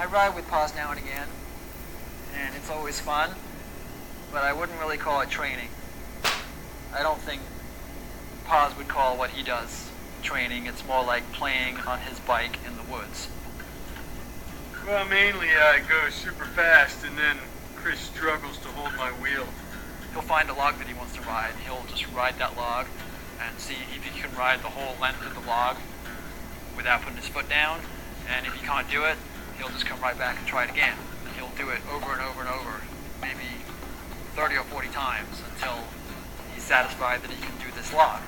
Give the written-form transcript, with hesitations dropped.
I ride with Paz now and again, and it's always fun, but I wouldn't really call it training. I don't think Paz would call what he does training. It's more like playing on his bike in the woods. Well, mainly I go super fast, and then Chris struggles to hold my wheel. He'll find a log that he wants to ride. He'll just ride that log and see if he can ride the whole length of the log without putting his foot down. And if he can't do it, he'll just come right back and try it again. And he'll do it over and over and over, maybe 30 or 40 times until he's satisfied that he can do this log.